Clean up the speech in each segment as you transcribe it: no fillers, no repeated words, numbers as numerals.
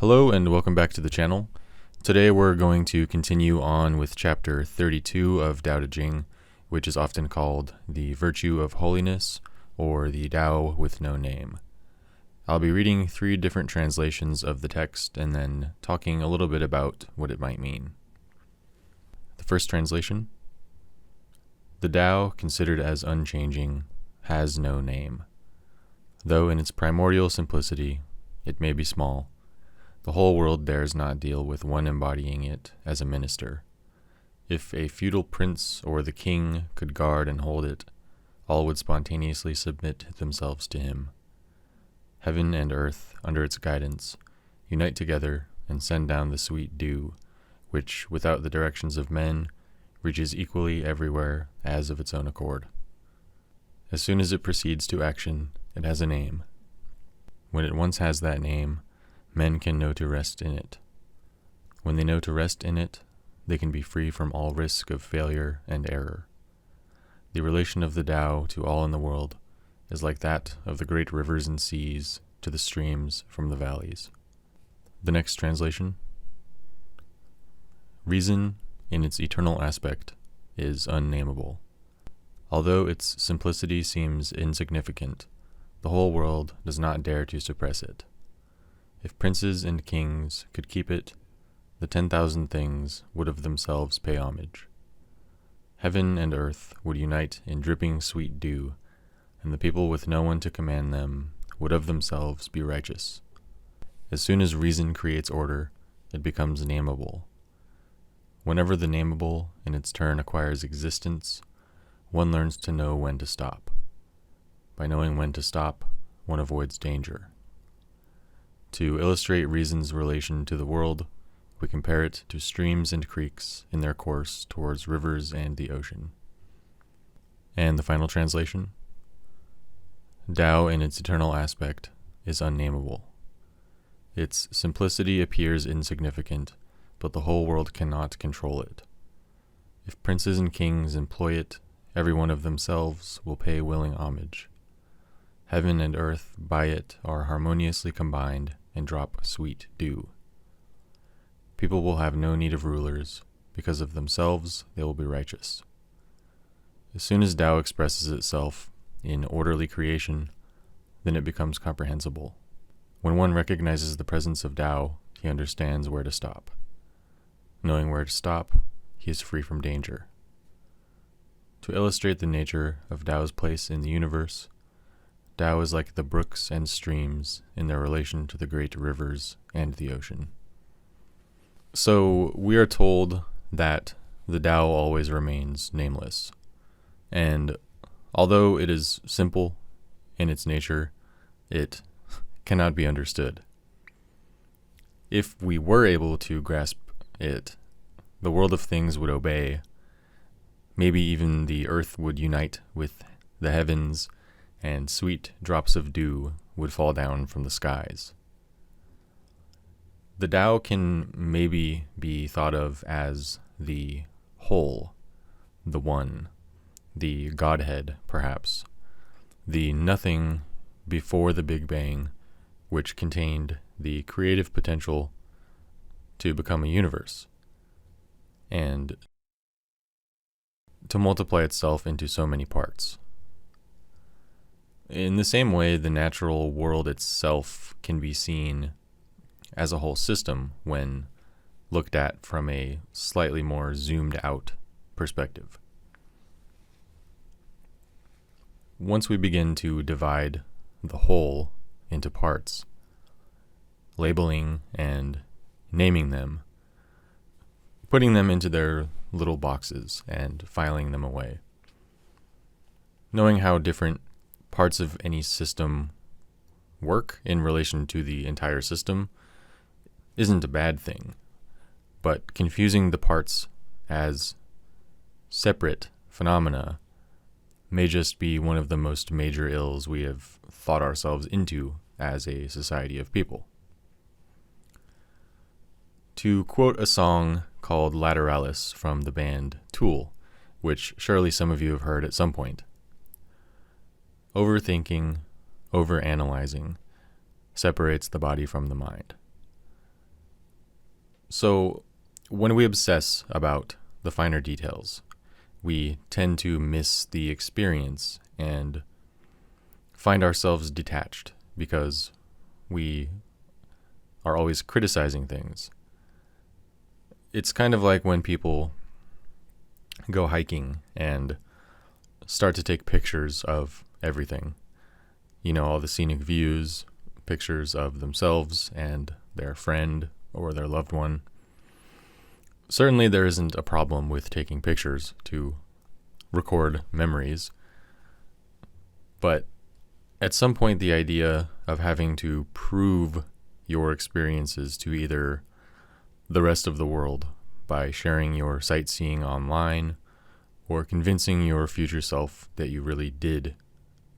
Hello and welcome back to the channel. Today we're going to continue on with chapter 32 of Tao Te Ching, which is often called the Virtue of Holiness or the Tao with No Name. I'll be reading 3 different translations of the text and then talking a little bit about what it might mean. The first translation: The Tao, considered as unchanging, has no name. Though in its primordial simplicity it may be small, the whole world dares not deal with one embodying it as a minister. If a feudal prince or the king could guard and hold it, all would spontaneously submit themselves to him. Heaven and earth, under its guidance, unite together and send down the sweet dew, which, without the directions of men, reaches equally everywhere as of its own accord. As soon as it proceeds to action, it has a name. When it once has that name, men can know to rest in it. When they know to rest in it, they can be free from all risk of failure and error. The relation of the Tao to all in the world is like that of the great rivers and seas to the streams from the valleys. The next translation: Reason, in its eternal aspect, is unnameable. Although its simplicity seems insignificant, the whole world does not dare to suppress it. If princes and kings could keep it, the 10,000 things would of themselves pay homage. Heaven and earth would unite in dripping sweet dew, and the people with no one to command them would of themselves be righteous. As soon as reason creates order, it becomes nameable. Whenever the nameable in its turn acquires existence, one learns to know when to stop. By knowing when to stop, one avoids danger. To illustrate reason's relation to the world, we compare it to streams and creeks in their course towards rivers and the ocean. And the final translation: Tao in its eternal aspect is unnameable. Its simplicity appears insignificant, but the whole world cannot control it. If princes and kings employ it, every one of themselves will pay willing homage. Heaven and earth by it are harmoniously combined and drop sweet dew. People will have no need of rulers, because of themselves they will be righteous. As soon as Tao expresses itself in orderly creation, then it becomes comprehensible. When one recognizes the presence of Tao, he understands where to stop. Knowing where to stop, he is free from danger. To illustrate the nature of Tao's place in the universe, Tao is like the brooks and streams in their relation to the great rivers and the ocean. So we are told that the Tao always remains nameless, and although it is simple in its nature, it cannot be understood. If we were able to grasp it, the world of things would obey. Maybe even the earth would unite with the heavens, and sweet drops of dew would fall down from the skies. The Tao can maybe be thought of as the whole, the one, the Godhead, perhaps, the nothing before the Big Bang, which contained the creative potential to become a universe and to multiply itself into so many parts. In the same way, the natural world itself can be seen as a whole system when looked at from a slightly more zoomed out perspective. Once we begin to divide the whole into parts, labeling and naming them, putting them into their little boxes and filing them away, knowing how different parts of any system work in relation to the entire system isn't a bad thing, but confusing the parts as separate phenomena may just be one of the most major ills we have thought ourselves into as a society of people. To quote a song called Lateralis from the band Tool, which surely some of you have heard at some point, overthinking, overanalyzing separates the body from the mind. So, when we obsess about the finer details, we tend to miss the experience and find ourselves detached because we are always criticizing things. It's kind of like when people go hiking and start to take pictures of everything. You know, all the scenic views, pictures of themselves and their friend or their loved one. Certainly there isn't a problem with taking pictures to record memories, but at some point the idea of having to prove your experiences to either the rest of the world by sharing your sightseeing online or convincing your future self that you really did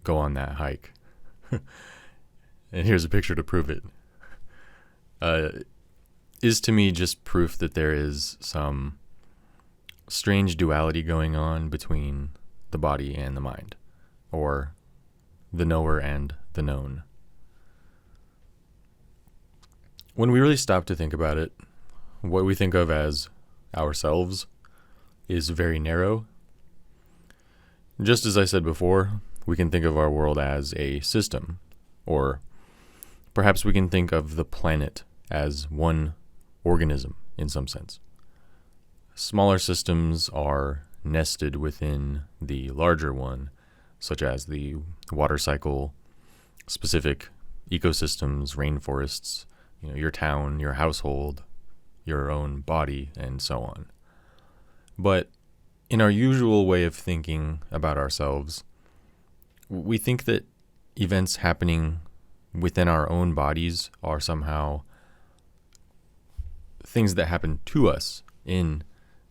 go on that hike. And here's a picture to prove it. Is to me just proof that there is some strange duality going on between the body and the mind, or the knower and the known. When we really stop to think about it, what we think of as ourselves is very narrow. Just as I said before, we can think of our world as a system, or perhaps we can think of the planet as one organism in some sense. Smaller systems are nested within the larger one, such as the water cycle, specific ecosystems, rainforests, your town, your household, your own body, and so on. But in our usual way of thinking about ourselves, we think that events happening within our own bodies are somehow things that happen to us in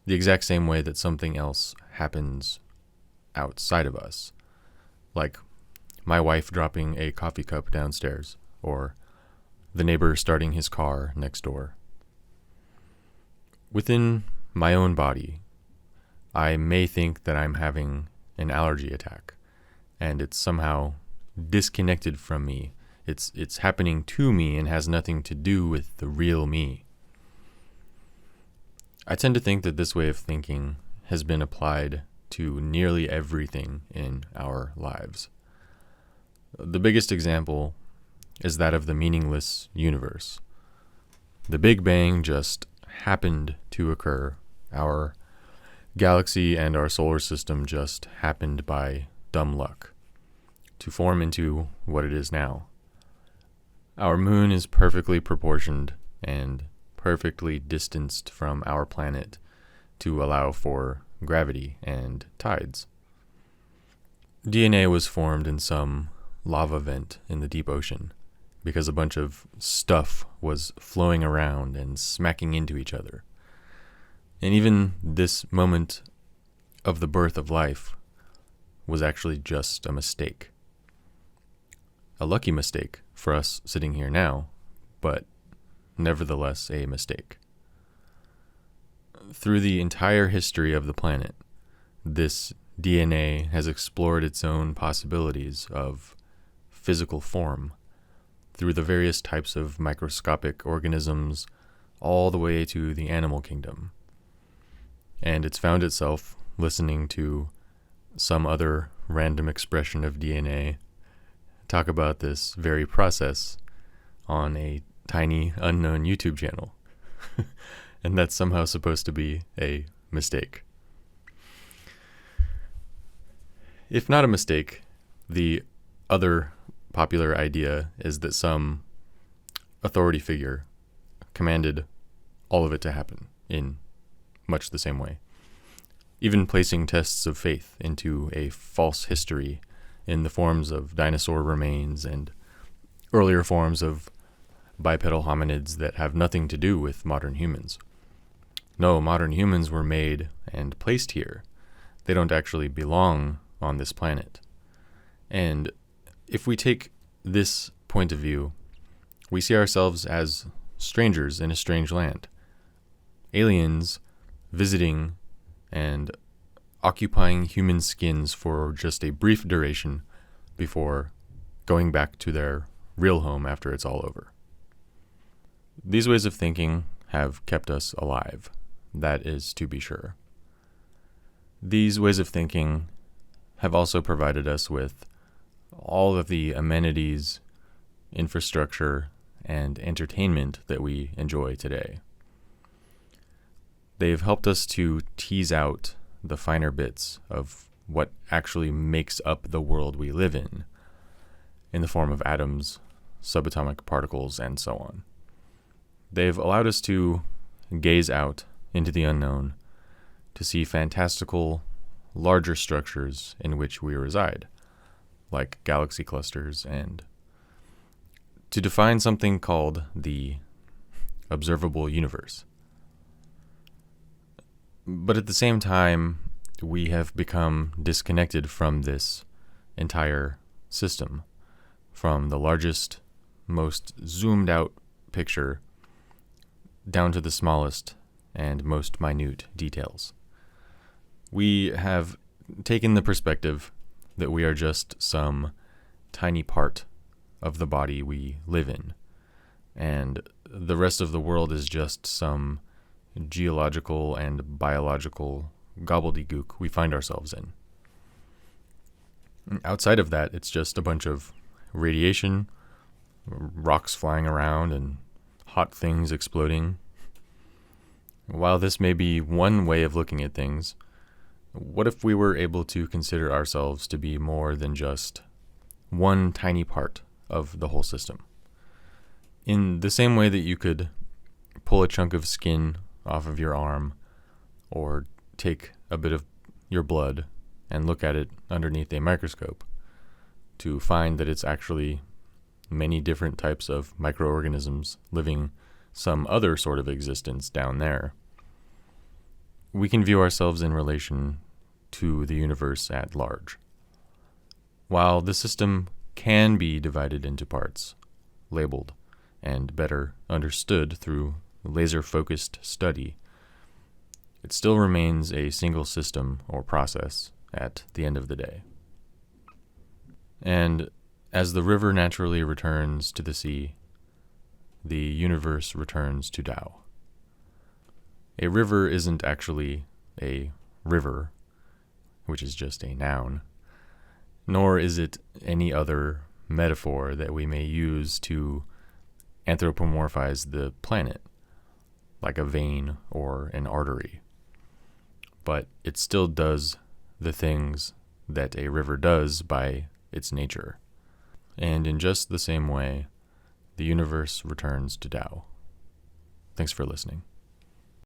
the exact same way that something else happens outside of us. Like my wife dropping a coffee cup downstairs, or the neighbor starting his car next door. Within my own body, I may think that I'm having an allergy attack, and it's somehow disconnected from me. It's happening to me and has nothing to do with the real me. I tend to think that this way of thinking has been applied to nearly everything in our lives. The biggest example is that of the meaningless universe. The Big Bang just happened to occur. Our galaxy and our solar system just happened by dumb luck to form into what it is now. Our moon is perfectly proportioned and perfectly distanced from our planet to allow for gravity and tides. DNA was formed in some lava vent in the deep ocean because a bunch of stuff was flowing around and smacking into each other. And even this moment of the birth of life was actually just a mistake. A lucky mistake for us sitting here now, but nevertheless a mistake. Through the entire history of the planet, this DNA has explored its own possibilities of physical form through the various types of microscopic organisms all the way to the animal kingdom. And it's found itself listening to some other random expression of DNA talk about this very process on a tiny unknown YouTube channel. And that's somehow supposed to be a mistake. If not a mistake, the other popular idea is that some authority figure commanded all of it to happen in much the same way, even placing tests of faith into a false history in the forms of dinosaur remains and earlier forms of bipedal hominids that have nothing to do with modern humans. No, modern humans were made and placed here. They don't actually belong on this planet. And if we take this point of view, we see ourselves as strangers in a strange land. Aliens visiting and occupying human skins for just a brief duration before going back to their real home after it's all over. These ways of thinking have kept us alive. That is to be sure. These ways of thinking have also provided us with all of the amenities, infrastructure, and entertainment that we enjoy today. They've helped us to tease out the finer bits of what actually makes up the world we live in the form of atoms, subatomic particles, and so on. They've allowed us to gaze out into the unknown to see fantastical, larger structures in which we reside, like galaxy clusters, and to define something called the observable universe. But at the same time, we have become disconnected from this entire system, from the largest, most zoomed out picture down to the smallest and most minute details. We have taken the perspective that we are just some tiny part of the body we live in, and the rest of the world is just some geological and biological gobbledygook we find ourselves in. Outside of that, it's just a bunch of radiation, rocks flying around, and hot things exploding. While this may be one way of looking at things, what if we were able to consider ourselves to be more than just one tiny part of the whole system? In the same way that you could pull a chunk of skin off of your arm, or take a bit of your blood and look at it underneath a microscope to find that it's actually many different types of microorganisms living some other sort of existence down there, we can view ourselves in relation to the universe at large. While the system can be divided into parts, labeled, and better understood through laser-focused study, it still remains a single system or process at the end of the day. And as the river naturally returns to the sea, the universe returns to Tao. A river isn't actually a river, which is just a noun, nor is it any other metaphor that we may use to anthropomorphize the planet, like a vein or an artery. But it still does the things that a river does by its nature. And in just the same way, the universe returns to Tao. Thanks for listening.